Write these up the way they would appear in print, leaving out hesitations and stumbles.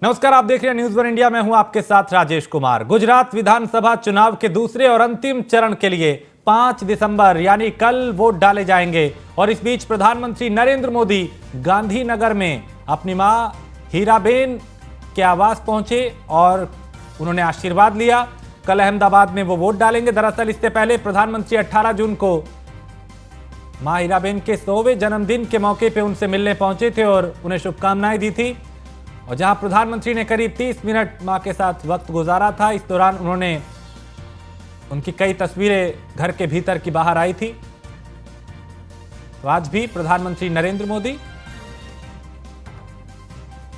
नमस्कार, आप देख रहे हैं न्यूज़ वन इंडिया। मैं हूं आपके साथ राजेश कुमार। गुजरात विधानसभा चुनाव के दूसरे और अंतिम चरण के लिए 5 दिसंबर यानी कल वोट डाले जाएंगे और इस बीच प्रधानमंत्री नरेंद्र मोदी गांधीनगर में अपनी मां हीराबेन के आवास पहुंचे और उन्होंने आशीर्वाद लिया। कल अहमदाबाद में वो वोट डालेंगे। दरअसल इससे पहले प्रधानमंत्री 18 जून को मां हीराबेन के 100वें जन्मदिन के मौके पर उनसे मिलने पहुंचे थे और उन्हें शुभकामनाएं दी थी। और जहां प्रधानमंत्री ने करीब 30 मिनट मां के साथ वक्त गुजारा था, इस दौरान उन्होंने उनकी कई तस्वीरें घर के भीतर की बाहर आई थी। तो आज भी प्रधानमंत्री नरेंद्र मोदी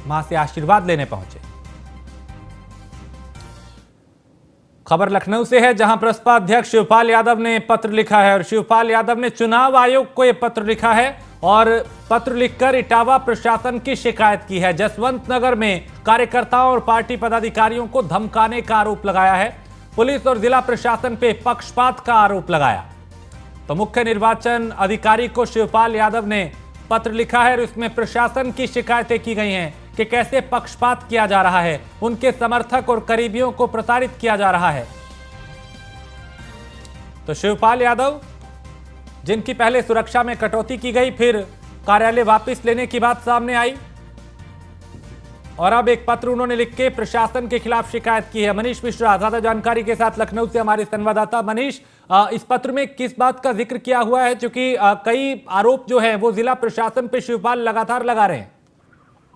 मां से आशीर्वाद लेने पहुंचे। खबर लखनऊ से है, जहां प्रसपा अध्यक्ष शिवपाल यादव ने पत्र लिखा है और शिवपाल यादव ने चुनाव आयोग को यह पत्र लिखा है और पत्र लिखकर इटावा प्रशासन की शिकायत की है। जसवंत नगर में कार्यकर्ताओं और पार्टी पदाधिकारियों को धमकाने का आरोप लगाया है। पुलिस और जिला प्रशासन पे पक्षपात का आरोप लगाया। तो मुख्य निर्वाचन अधिकारी को शिवपाल यादव ने पत्र लिखा है और इसमें प्रशासन की शिकायतें की गई हैं कि कैसे पक्षपात किया जा रहा है, उनके समर्थक और करीबियों को प्रताड़ित किया जा रहा है। तो शिवपाल यादव, जिनकी पहले सुरक्षा में कटौती की गई, फिर कार्यालय वापस लेने की बात सामने आई और अब एक पत्र उन्होंने लिख के प्रशासन के खिलाफ शिकायत की है। मनीष मिश्रा ज्यादा जानकारी के साथ लखनऊ से हमारे संवाददाता। मनीष, इस पत्र में किस बात का जिक्र किया हुआ है, क्योंकि कई आरोप जो है वो जिला प्रशासन पे शिवपाल लगातार लगा रहे हैं।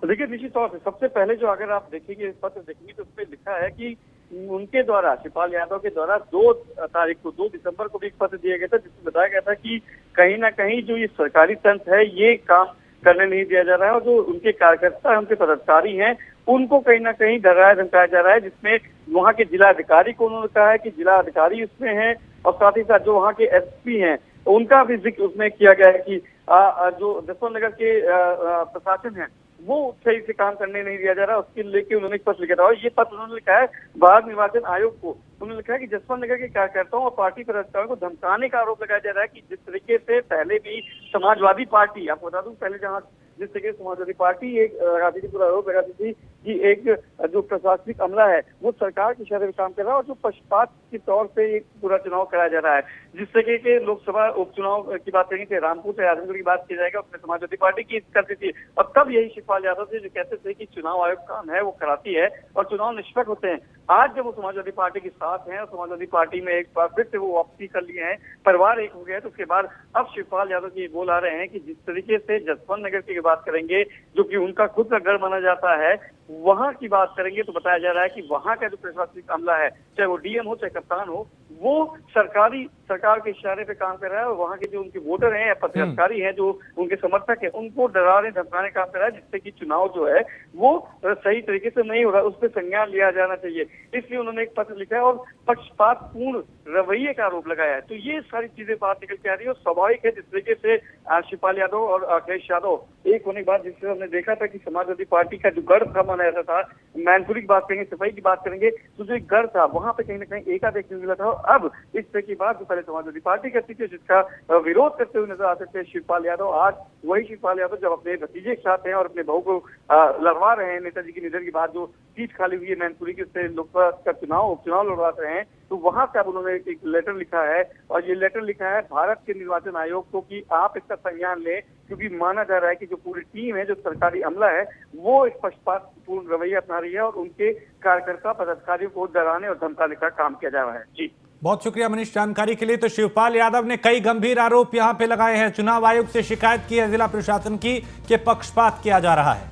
देखिए, निश्चित तौर से सबसे पहले जो अगर आप देखेंगे इस पत्र देखेंगे तो उसमें लिखा है कि उनके द्वारा, शिवपाल यादव के द्वारा 2 दिसंबर को भी एक पत्र दिया गया था जिसमें बताया गया था कि कहीं ना कहीं जो ये सरकारी तंत्र है ये काम करने नहीं दिया जा रहा है और जो उनके कार्यकर्ता उनके पदाधिकारी हैं उनको कहीं ना कहीं डराया धमकाया जा रहा है, जिसमें वहाँ के जिला अधिकारी को उन्होंने कहा है कि जिला अधिकारी उसमें है और साथ ही साथ जो वहाँ के एसपी हैं उनका भी जिक्र उसमें किया गया है कि जो जसवंत नगर के प्रशासन है वो सही से काम करने नहीं दिया जा रहा, उसके लेके उन्होंने एक पत्र लिखा था और ये पत्र उन्होंने लिखा है भारत निर्वाचन आयोग को। उन्होंने लिखा है कि जसवंत नगर के कार्यकर्ताओं और पार्टी पदाधिकारियों को धमकाने का आरोप लगाया जा रहा है कि जिस तरीके से पहले भी समाजवादी पार्टी, आपको बता दूं, पहले जहां जिस तरीके से समाजवादी पार्टी एक लगाती थी, पूरा आरोप लगाती थी कि एक जो प्रशासनिक अमला है वो सरकार के इशारे पर काम कर रहा है और जो पक्षपात के तौर पे एक पूरा चुनाव कराया जा रहा है। जिस तरीके के लोकसभा उपचुनाव की बात करेंगे, रामपुर से आजमगढ़ की बात की जाएगा, उसमें समाजवादी पार्टी की करती थी और तब यही शिवपाल यादव थे जो कहते थे कि चुनाव आयोग काम है वो कराती है और चुनाव निष्पक्ष होते हैं। आज जब वो समाजवादी पार्टी के साथ हैं और समाजवादी पार्टी में एक बार फिर से वो वापसी कर लिए हैं, परिवार एक हो गया है, तो उसके बाद अब शिवपाल यादव जी बोल आ रहे हैं कि जिस तरीके से जसवंत नगर की बात करेंगे जो कि उनका खुद का गढ़ माना जाता है, वहां की बात करेंगे तो बताया जा रहा है कि वहां का जो प्रशासनिक अमला है, चाहे वो डीएम हो चाहे कप्तान हो, वो सरकार के इशारे पे काम कर रहा है और वहां के जो उनके वोटर हैं या पदाधिकारी हैं जो उनके समर्थक हैं उनको डराने धमकाने काम कर रहा है, जिससे कि चुनाव जो है वो सही तरीके से नहीं हो रहा, उस पर संज्ञान लिया जाना चाहिए। इसलिए उन्होंने एक पत्र लिखा है और पक्षपातपूर्ण रवैये का आरोप लगाया है। तो ये सारी चीजें बात निकल के आ रही है और स्वाभाविक है जिस तरीके से शिवपाल यादव और अखिलेश यादव एक होने के बाद जिससे हमने देखा था कि समाजवादी पार्टी का जो गढ़ था माना जाता था, मैनपुरी की बात करेंगे, सफाई की बात करेंगे, तो जो एक गढ़ था वहां पे कहीं ना कहीं एका देखने को मिला था। अब इस तरह की बात जो पहले समाजवादी पार्टी करती थी जिसका विरोध करते हुए नजर आते थे शिवपाल यादव, आज वही शिवपाल यादव जब अपने भतीजे के साथ हैं और अपने बहू को लड़वा रहे हैं, नेताजी के निधन के बाद जो सीट खाली हुई है मैनपुरी के, उससे लोकसभा का उपचुनाव लड़वा रहे हैं, तो वहां से अब उन्होंने एक लेटर लिखा है और ये लेटर लिखा है भारत के निर्वाचन आयोग को कि आप इसका संज्ञान लें, क्योंकि माना जा रहा है कि जो पूरी टीम है, जो सरकारी अमला है, वो एक पक्षपातपूर्ण रवैया अपना रही है और उनके कार्यकर्ता पदाधिकारियों को डराने और धमकाने का काम किया जा रहा है। जी, बहुत शुक्रिया मनीष जानकारी के लिए। तो शिवपाल यादव ने कई गंभीर आरोप यहां पे लगाए हैं। चुनाव आयोग से शिकायत की है जिला प्रशासन की कि पक्षपात किया जा रहा है।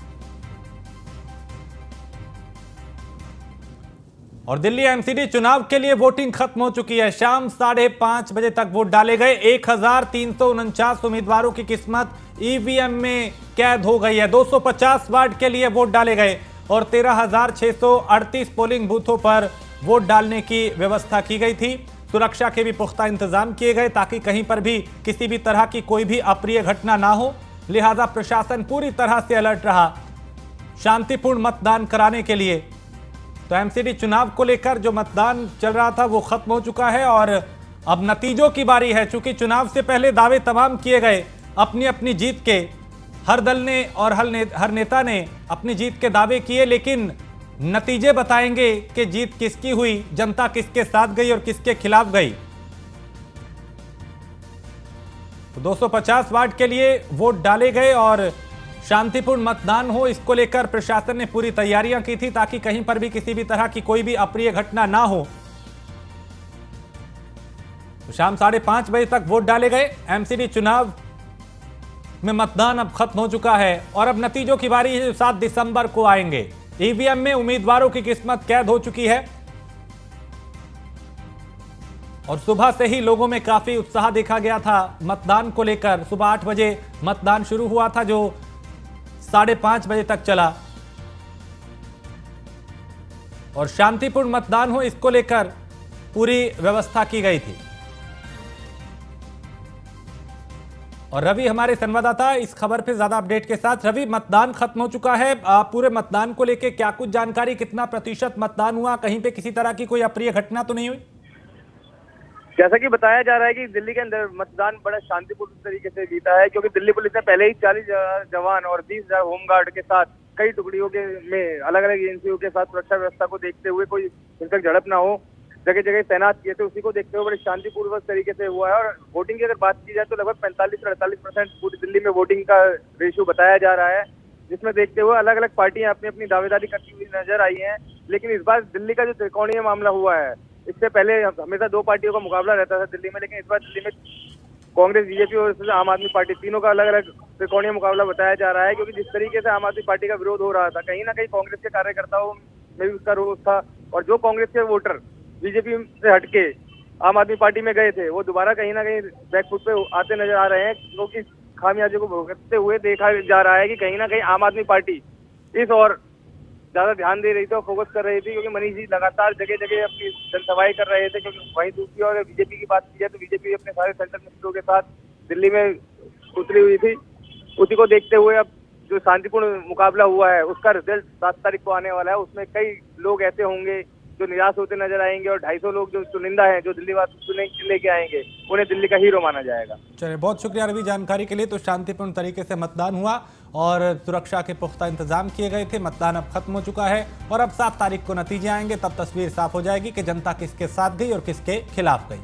और दिल्ली एमसीडी चुनाव के लिए वोटिंग खत्म हो चुकी है। शाम 5:30 बजे तक वोट डाले गए। 1349 उम्मीदवारों की किस्मत ईवीएम में कैद हो गई है। 250 वार्ड के लिए वोट डाले गए और 13,638 पोलिंग बूथों पर वोट डालने की व्यवस्था की गई थी। सुरक्षा के भी पुख्ता इंतजाम किए गए ताकि कहीं पर भी किसी भी तरह की कोई भी अप्रिय घटना ना हो। लिहाजा प्रशासन पूरी तरह से अलर्ट रहा शांतिपूर्ण मतदान कराने के लिए। तो एमसीडी चुनाव को लेकर जो मतदान चल रहा था वो खत्म हो चुका है और अब नतीजों की बारी है। चूंकि चुनाव से पहले दावे तमाम किए गए अपनी अपनी जीत के, हर दल ने और हर नेता ने अपनी जीत के दावे किए, लेकिन नतीजे बताएंगे कि जीत किसकी हुई, जनता किसके साथ गई और किसके खिलाफ गई। तो 250 वार्ड के लिए वोट डाले गए और शांतिपूर्ण मतदान हो, इसको लेकर प्रशासन ने पूरी तैयारियां की थी ताकि कहीं पर भी किसी भी तरह की कोई भी अप्रिय घटना ना हो। तो शाम 5:30 बजे तक वोट डाले गए। एमसीडी चुनाव में मतदान अब खत्म हो चुका है और अब नतीजों की बारी है जो 7 दिसंबर को आएंगे। ईवीएम में उम्मीदवारों की किस्मत कैद हो चुकी है और सुबह से ही लोगों में काफी उत्साह देखा गया था मतदान को लेकर। सुबह 8 बजे मतदान शुरू हुआ था जो 5:30 बजे तक चला और शांतिपूर्ण मतदान हो, इसको लेकर पूरी व्यवस्था की गई थी। और रवि हमारे संवाददाता इस खबर पे ज्यादा अपडेट के साथ। रवि, मतदान खत्म हो चुका है, पूरे मतदान को लेकर क्या कुछ जानकारी, कितना प्रतिशत मतदान हुआ, कहीं पे किसी तरह की कोई अप्रिय घटना तो नहीं हुई? जैसा कि बताया जा रहा है कि दिल्ली के अंदर मतदान बड़ा शांतिपूर्ण तरीके से बीता है, क्योंकि दिल्ली पुलिस ने पहले ही 40,000 जवान और 20,000 होमगार्ड के साथ कई टुकड़ियों के में अलग अलग एजेंसियों के साथ सुरक्षा व्यवस्था को देखते हुए कोई हिंसक झड़प ना हो जगह जगह तैनात किए थे। उसी को देखते हुए बड़े शांतिपूर्वक तरीके से हुआ है। और वोटिंग की अगर बात की जाए तो लगभग 45 से 48% पूरी दिल्ली में वोटिंग का रेशियो बताया जा रहा है, जिसमें देखते हुए अलग अलग पार्टियां अपनी अपनी दावेदारी करती हुई नजर आई हैं। लेकिन इस बार दिल्ली का जो त्रिकोणीय मामला हुआ है, इससे पहले हमेशा 2 पार्टियों का मुकाबला रहता था दिल्ली में, लेकिन इस बार दिल्ली में कांग्रेस, बीजेपी और आम आदमी पार्टी तीनों का अलग अलग त्रिकोणीय मुकाबला बताया जा रहा है। क्योंकि जिस तरीके से आम आदमी पार्टी का विरोध हो रहा था, कहीं ना कहीं कांग्रेस के कार्यकर्ताओं में भी उसका रोष था और जो कांग्रेस के वोटर बीजेपी से हटके आम आदमी पार्टी में गए थे, वो दोबारा कहीं ना कहीं बैकफुट पे आते नजर आ रहे हैं, क्योंकि खामियाजे को भुगतते हुए देखा जा रहा है कि कहीं ना कहीं आम आदमी पार्टी इस और ज्यादा ध्यान दे रही थी और फोकस कर रही थी। क्योंकि मनीष जी लगातार जगह जगह अपनी जनसभाएं कर रहे थे। क्योंकि वहीं दूसरी ओर बीजेपी की बात की जाए तो बीजेपी अपने सारे सेंट्रल मिनिस्टरों के साथ दिल्ली में उतरी हुई थी। उसी को देखते हुए अब जो शांतिपूर्ण मुकाबला हुआ है उसका रिजल्ट 7 तारीख को आने वाला है। उसमें कई लोग ऐसे होंगे जो निराश होते नजर आएंगे और 250 लोग जो चुनिंदा हैं, जो दिल्ली वासी लेके आएंगे, उन्हें दिल्ली का हीरो माना जाएगा। चलिए, बहुत शुक्रिया रवि जानकारी के लिए। तो शांतिपूर्ण तरीके से मतदान हुआ और सुरक्षा के पुख्ता इंतजाम किए गए थे। मतदान अब खत्म हो चुका है और अब 7 तारीख को नतीजे आएंगे, तब तस्वीर साफ हो जाएगी कि जनता किसके साथ गई और किसके खिलाफ गई।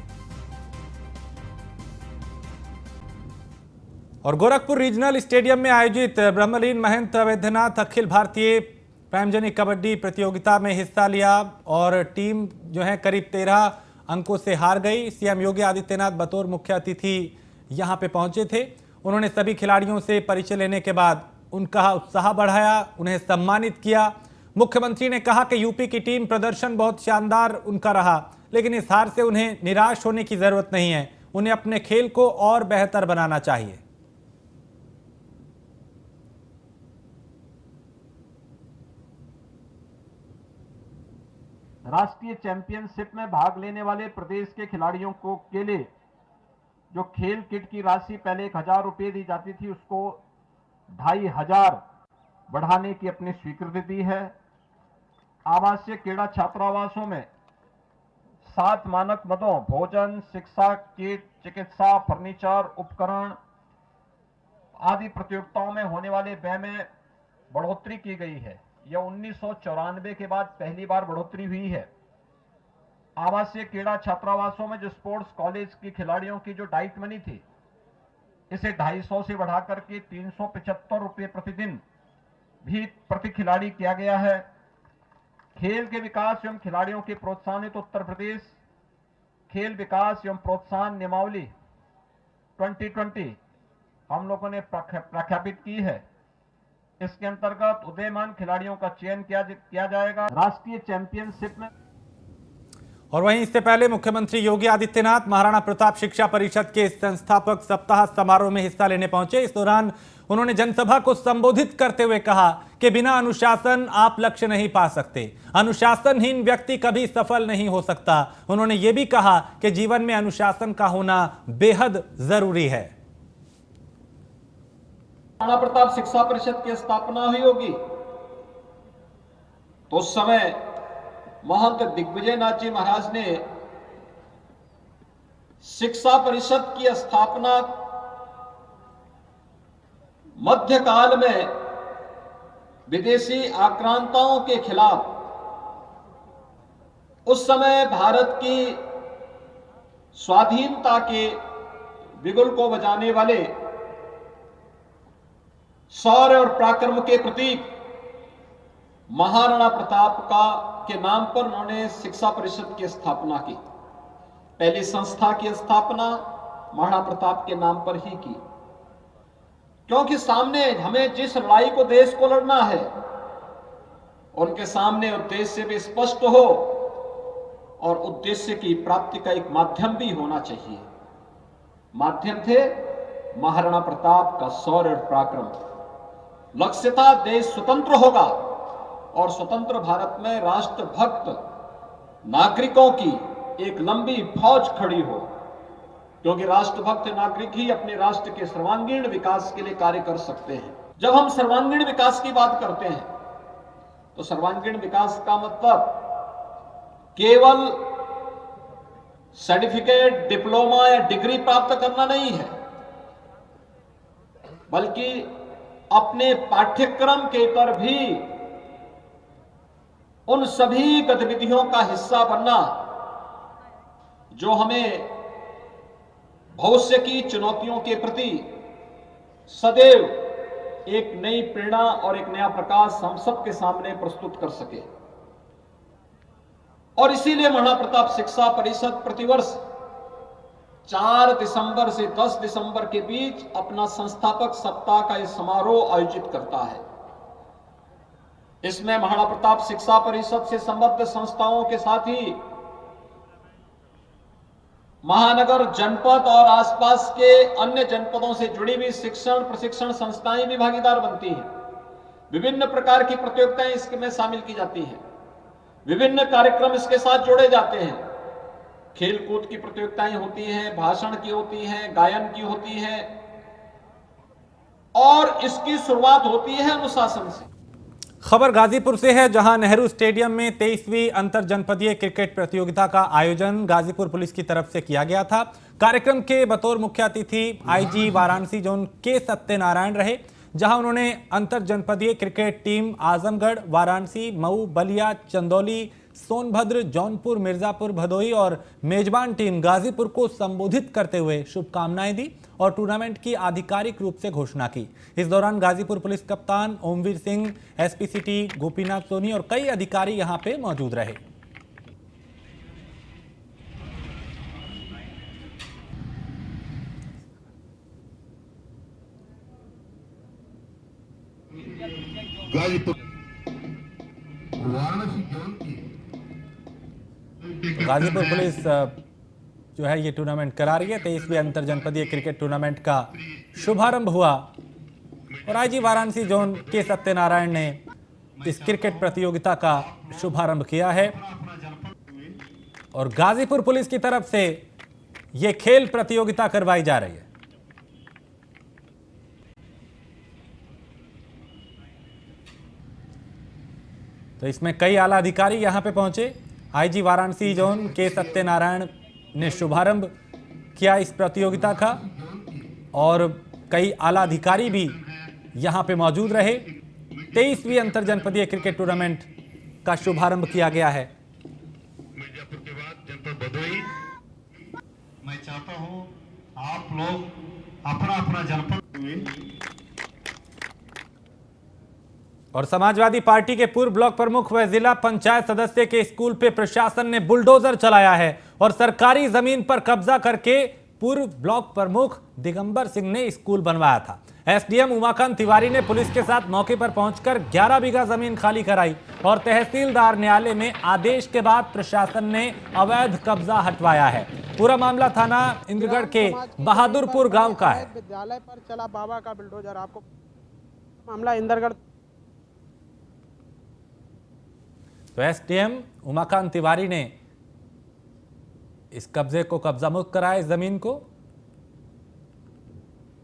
और गोरखपुर रीजनल स्टेडियम में आयोजित ब्रह्मलीन महंत वैद्यनाथ अखिल भारतीय प्रेमजनी कबड्डी प्रतियोगिता में हिस्सा लिया और टीम जो है करीब 13 अंकों से हार गई। सीएम योगी आदित्यनाथ बतौर मुख्य अतिथि यहां पे पहुंचे थे। उन्होंने सभी खिलाड़ियों से परिचय लेने के बाद उनका उत्साह बढ़ाया, उन्हें सम्मानित किया। मुख्यमंत्री ने कहा कि यूपी की टीम प्रदर्शन बहुत शानदार उनका रहा, लेकिन इस हार से उन्हें निराश होने की जरूरत नहीं है, उन्हें अपने खेल को और बेहतर बनाना चाहिए। राष्ट्रीय चैंपियनशिप में भाग लेने वाले प्रदेश के खिलाड़ियों को के लिए जो खेल किट की राशि पहले 1,000 रुपये दी जाती थी, उसको 2,500 बढ़ाने की अपनी स्वीकृति दी है। आवासीय क्रीड़ा छात्रावासों में 7 मानक मदों, भोजन, शिक्षा किट, चिकित्सा, फर्नीचर, उपकरण आदि प्रतियोगिताओं में होने वाले व्यय में बढ़ोतरी की गई है। यह 1994 के बाद पहली बार बढ़ोतरी हुई है। आवासीय क्रीड़ा छात्रावासों में जो स्पोर्ट्स कॉलेज के खिलाड़ियों की जो डाइट मनी थी, इसे 250 से बढ़ाकर के 375 रुपये प्रतिदिन भी प्रति खिलाड़ी किया गया है। खेल के विकास एवं खिलाड़ियों के प्रोत्साहन हेतु उत्तर प्रदेश खेल विकास एवं प्रोत्साहन नियमावली 2020 हम लोगों ने प्रख्यापित की है। इसके अंतर्गत उदीयमान खिलाड़ियों का चयन किया जाएगा राष्ट्रीय चैंपियनशिप में। और वहीं इससे पहले मुख्यमंत्री योगी आदित्यनाथ महाराणा प्रताप शिक्षा परिषद के संस्थापक सप्ताह समारोह में हिस्सा लेने पहुंचे। इस दौरान उन्होंने जनसभा को संबोधित करते हुए कहा कि बिना अनुशासन आप लक्ष्य नहीं पा सकते, अनुशासनहीन व्यक्ति कभी सफल नहीं हो सकता। उन्होंने ये भी कहा कि जीवन में अनुशासन का होना बेहद जरूरी है। महाराणा प्रताप शिक्षा परिषद की स्थापना हुई होगी तो उस समय महंत दिग्विजय नाथ जी महाराज ने शिक्षा परिषद की स्थापना मध्यकाल में विदेशी आक्रांताओं के खिलाफ उस समय भारत की स्वाधीनता के बिगुल को बजाने वाले शौर्य और पराक्रम के प्रतीक महाराणा प्रताप के नाम पर उन्होंने शिक्षा परिषद की स्थापना की। पहली संस्था की स्थापना महाराणा प्रताप के नाम पर ही की, क्योंकि सामने हमें जिस लड़ाई को देश को लड़ना है उनके सामने उद्देश्य भी स्पष्ट हो और उद्देश्य की प्राप्ति का एक माध्यम भी होना चाहिए। माध्यम थे महाराणा प्रताप का शौर्य और पराक्रम। लक्ष्य था देश स्वतंत्र होगा और स्वतंत्र भारत में राष्ट्रभक्त नागरिकों की एक लंबी फौज खड़ी हो, क्योंकि राष्ट्रभक्त नागरिक ही अपने राष्ट्र के सर्वांगीण विकास के लिए कार्य कर सकते हैं। जब हम सर्वांगीण विकास की बात करते हैं तो सर्वांगीण विकास का मतलब केवल सर्टिफिकेट, डिप्लोमा या डिग्री प्राप्त करना नहीं है, बल्कि अपने पाठ्यक्रम के इतर भी उन सभी गतिविधियों का हिस्सा बनना जो हमें भविष्य की चुनौतियों के प्रति सदैव एक नई प्रेरणा और एक नया प्रकाश हम सबके सामने प्रस्तुत कर सके। और इसीलिए महाराणा प्रताप शिक्षा परिषद प्रतिवर्ष 4 दिसंबर से 10 दिसंबर के बीच अपना संस्थापक सप्ताह का यह समारोह आयोजित करता है। इसमें महाराणा प्रताप शिक्षा परिषद से संबद्ध संस्थाओं के साथ ही महानगर, जनपद और आसपास के अन्य जनपदों से जुड़ी हुई शिक्षण प्रशिक्षण संस्थाएं भी भागीदार बनती हैं। विभिन्न प्रकार की प्रतियोगिताएं इसमें शामिल की जाती हैं, विभिन्न कार्यक्रम इसके साथ जोड़े जाते हैं। खेलकूद की प्रतियोगिताएं होती हैं, भाषण की होती हैं, गायन की होती है, और इसकी शुरुआत होती है अनुशासन से। खबर गाजीपुर से है, जहां नेहरू स्टेडियम में 23वीं अंतर जनपदीय क्रिकेट प्रतियोगिता का आयोजन गाजीपुर पुलिस की तरफ से किया गया था। कार्यक्रम के बतौर मुख्य अतिथि आईजी वाराणसी जोन के सत्यनारायण रहे, जहां उन्होंने अंतर जनपदीय क्रिकेट टीम आजमगढ़, वाराणसी, मऊ, बलिया, चंदौली, सोनभद्र, जौनपुर, मिर्जापुर, भदोही और मेजबान टीम गाजीपुर को संबोधित करते हुए शुभकामनाएं दी और टूर्नामेंट की आधिकारिक रूप से घोषणा की। इस दौरान गाजीपुर पुलिस कप्तान ओमवीर सिंह, एसपी सिटी गोपीनाथ सोनी और कई अधिकारी यहां पे मौजूद रहे। गाजीपुर पुलिस जो है ये टूर्नामेंट करा रही है। 23वीं अंतर जनपदीय क्रिकेट टूर्नामेंट का शुभारंभ हुआ और आईजी वाराणसी जोन के सत्यनारायण ने इस क्रिकेट प्रतियोगिता का शुभारंभ किया है और गाजीपुर पुलिस की तरफ से ये खेल प्रतियोगिता करवाई जा रही है। तो इसमें कई आला अधिकारी यहां पे पहुंचे। आईजी वाराणसी जोन के सत्यनारायण ने शुभारंभ किया इस प्रतियोगिता का और कई आला अधिकारी भी यहां पे मौजूद रहे। 23वीं अंतर जनपदीय क्रिकेट टूर्नामेंट का शुभारंभ किया गया है। मिर्जापुर के बाद जनपद भदोही, मैं चाहता हूं आप लोग अपना अपना जनपद और समाजवादी पार्टी के पूर्व ब्लॉक प्रमुख व जिला पंचायत सदस्य के स्कूल पे प्रशासन ने बुलडोजर चलाया है और सरकारी जमीन पर कब्जा करके पूर्व ब्लॉक प्रमुख दिगंबर सिंह ने स्कूल बनवाया था। एसडीएम उमाकांत तिवारी ने पुलिस के साथ मौके पर पहुंचकर 11 बीघा जमीन खाली कराई और तहसीलदार न्यायालय में आदेश के बाद प्रशासन ने अवैध कब्जा हटवाया है। पूरा मामला थाना इंद्रगढ़ के बहादुरपुर गांव का है। विद्यालय पर चला बाबा का बुलडोजर, आपको मामला इंद्रगढ़। तो एसडीएम उमाकांत तिवारी ने इस कब्जे को कब्जा मुक्त कराया, इस जमीन को।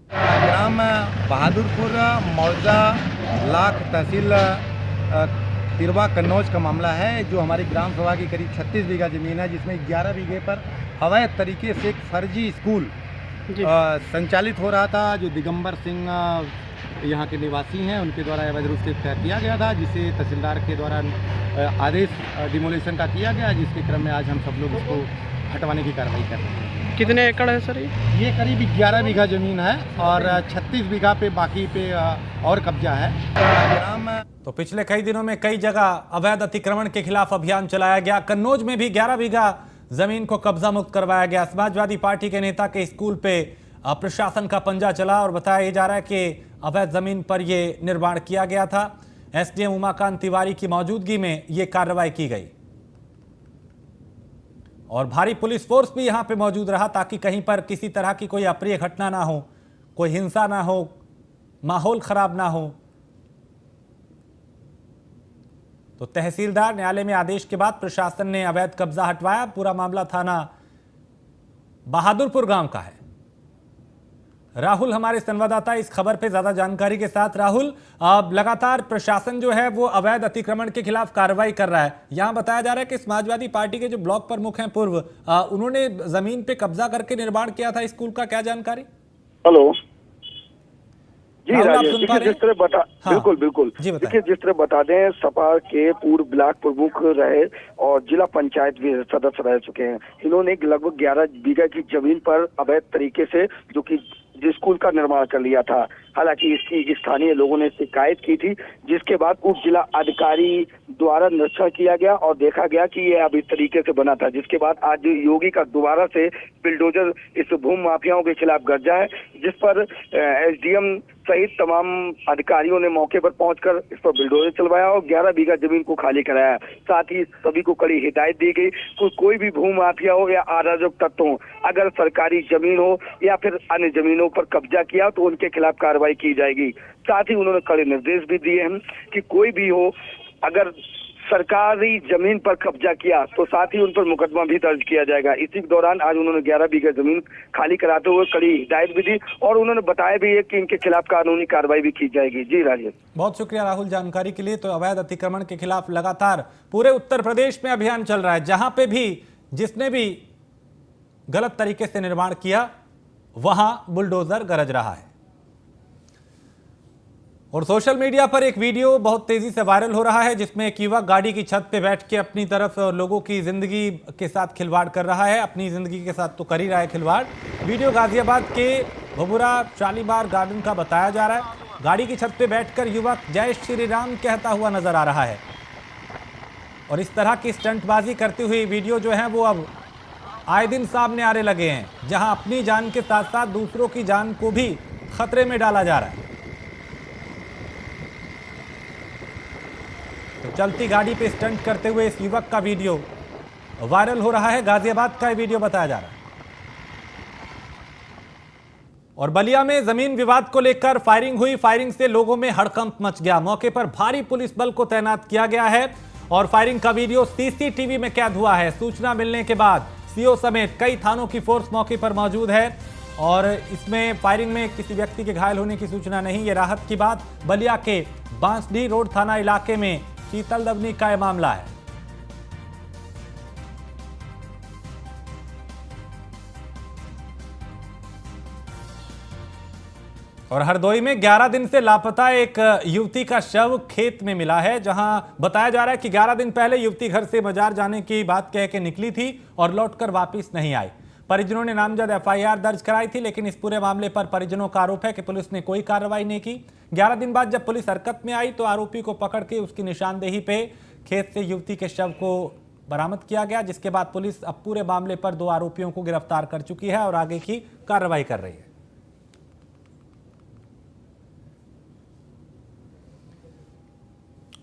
ग्राम बहादुरपुर मौजा लाख तहसील तिरवा कन्नौज का मामला है, जो हमारी ग्राम सभा की करीब 36 बीघा ज़मीन है, जिसमें 11 बीघे पर अवैध तरीके से एक फर्जी स्कूल संचालित हो रहा था, जो दिगंबर सिंह यहाँ के निवासी हैं उनके द्वारा अवैध रूप से किया गया था, जिसे तहसीलदार के द्वारा आदेश डिमोलिशन का किया गया, जिसके क्रम में आज हम सब लोग इसको हटवाने की कार्रवाई कर रहे हैं। कितने एकड़ है सर ये करीब 11 बीघा ज़मीन है और 36 बीघा पे बाकी पे और कब्जा है। ग्राम तो पिछले कई दिनों में कई जगह अवैध अतिक्रमण के खिलाफ अभियान चलाया गया। कन्नौज में भी 11 बीघा जमीन को कब्जा मुक्त करवाया गया। समाजवादी पार्टी के नेता के स्कूल पे प्रशासन का पंजा चला और बताया जा रहा है कि अवैध जमीन पर यह निर्माण किया गया था। एसडीएम उमाकांत तिवारी की मौजूदगी में यह कार्रवाई की गई और भारी पुलिस फोर्स भी यहां पे मौजूद रहा ताकि कहीं पर किसी तरह की कोई अप्रिय घटना ना हो, कोई हिंसा ना हो, माहौल खराब ना हो। तो तहसीलदार न्यायालय में आदेश के बाद प्रशासन ने अवैध कब्जा हटवाया। पूरा मामला थाना बहादुरपुर गांव का है। राहुल हमारे संवाददाता इस खबर पे ज्यादा जानकारी के साथ। राहुल, अब लगातार प्रशासन जो है वो अवैध अतिक्रमण के खिलाफ कार्रवाई कर रहा है। यहां बताया जा रहा है कि समाजवादी पार्टी के जो ब्लॉक प्रमुख हैं पूर्व, उन्होंने जमीन पे कब्जा करके निर्माण किया था स्कूल का, क्या जानकारी? हेलो जी राहुल, राजेश, देखिए जिस तरह बता हाँ, बिल्कुल बिल्कुल देखिए जिस तरह बता दें, सपा के पूर्व ब्लॉक प्रमुख रहे और जिला पंचायत भी सदस्य रह चुके हैं। इन्होंने लगभग 11 बीघा की जमीन पर अवैध तरीके से जो कि स्कूल का निर्माण कर लिया था। हालांकि इसकी स्थानीय लोगों ने शिकायत की थी, जिसके बाद उप जिला अधिकारी द्वारा निरीक्षण किया गया और देखा गया कि यह अब इस तरीके से बना था। जिसके बाद आज योगी का दोबारा से बिल्डोजर इस भूमि माफियाओं के खिलाफ गरजा है, जिस पर एसडीएम सहित तमाम अधिकारियों ने मौके पर पहुंचकर इस पर बिल्डोजर चलवाया और 11 बीघा जमीन को खाली कराया। साथ ही सभी को कड़ी हिदायत दी गई, कोई भी भूमि माफिया हो या अराजक तत्व हो, अगर सरकारी जमीन हो या फिर अन्य जमीनों पर कब्जा किया तो उनके खिलाफ कार्रवाई की जाएगी। साथ ही उन्होंने कड़े निर्देश भी दिए हैं कि कोई भी हो अगर सरकारी जमीन पर कब्जा किया तो साथ ही उन पर मुकदमा भी दर्ज किया जाएगा। इसी के दौरान आज उन्होंने 11 बीघा जमीन खाली कराते हुए कड़ी हिदायत भी दी और उन्होंने बताया भी है कि इनके खिलाफ कानूनी कार्रवाई भी की जाएगी। जी राजेश, बहुत शुक्रिया राहुल जानकारी के लिए। तो अवैध अतिक्रमण के खिलाफ लगातार पूरे उत्तर प्रदेश में अभियान चल रहा है। जहां पे भी जिसने भी गलत तरीके से निर्माण किया वहां बुलडोजर गरज रहा है। और सोशल मीडिया पर एक वीडियो बहुत तेजी से वायरल हो रहा है जिसमें एक युवक गाड़ी की छत पे बैठ के अपनी तरफ लोगों की जिंदगी के साथ खिलवाड़ कर रहा है। अपनी जिंदगी के साथ तो कर ही रहा है खिलवाड़। वीडियो गाजियाबाद के भभुरा शालीमार गार्डन का बताया जा रहा है। गाड़ी की छत पे बैठकर युवक जय श्री राम कहता हुआ नजर आ रहा है और इस तरह की स्टंटबाजी करती हुई वीडियो जो है वो अब आए दिन सामने आने लगे हैं, जहां अपनी जान के साथ साथ दूसरों की जान को भी खतरे में डाला जा रहा है। तो चलती गाड़ी पे स्टंट करते हुए इस युवक का वीडियो वायरल हो रहा है। गाजियाबाद का ये वीडियो बताया जा रहा है। और बलिया में जमीन विवाद को लेकर फायरिंग हुई। फायरिंग से लोगों में हड़कंप मच गया। मौके पर भारी पुलिस बल को तैनात किया गया है और फायरिंग का वीडियो सीसीटीवी में कैद हुआ है। सूचना मिलने के बाद सीओ समेत कई थानों की फोर्स मौके पर मौजूद है और इसमें फायरिंग में किसी व्यक्ति के घायल होने की सूचना नहीं। ये राहत की बात। बलिया के बांसडीह रोड थाना इलाके में शीतल दबनी का यह मामला है। और हरदोई में 11 दिन से लापता एक युवती का शव खेत में मिला है, जहां बताया जा रहा है कि 11 दिन पहले युवती घर से बाजार जाने की बात कह के निकली थी और लौटकर वापस नहीं आई। परिजनों ने नामजद एफआईआर दर्ज कराई थी, लेकिन इस पूरे मामले पर परिजनों का आरोप है कि पुलिस ने कोई कार्रवाई नहीं की। 11 दिन बाद जब पुलिस हरकत में आई तो आरोपी को पकड़ के उसकी निशानदेही पे खेत से युवती के शव को बरामद किया गया, जिसके बाद पुलिस अब पूरे मामले पर 2 आरोपियों को गिरफ्तार कर चुकी है और आगे की कार्रवाई कर रही है।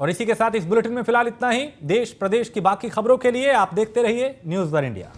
और इसी के साथ इस बुलेटिन में फिलहाल इतना ही। देश प्रदेश की बाकी खबरों के लिए आप देखते रहिए न्यूज़ वन इंडिया।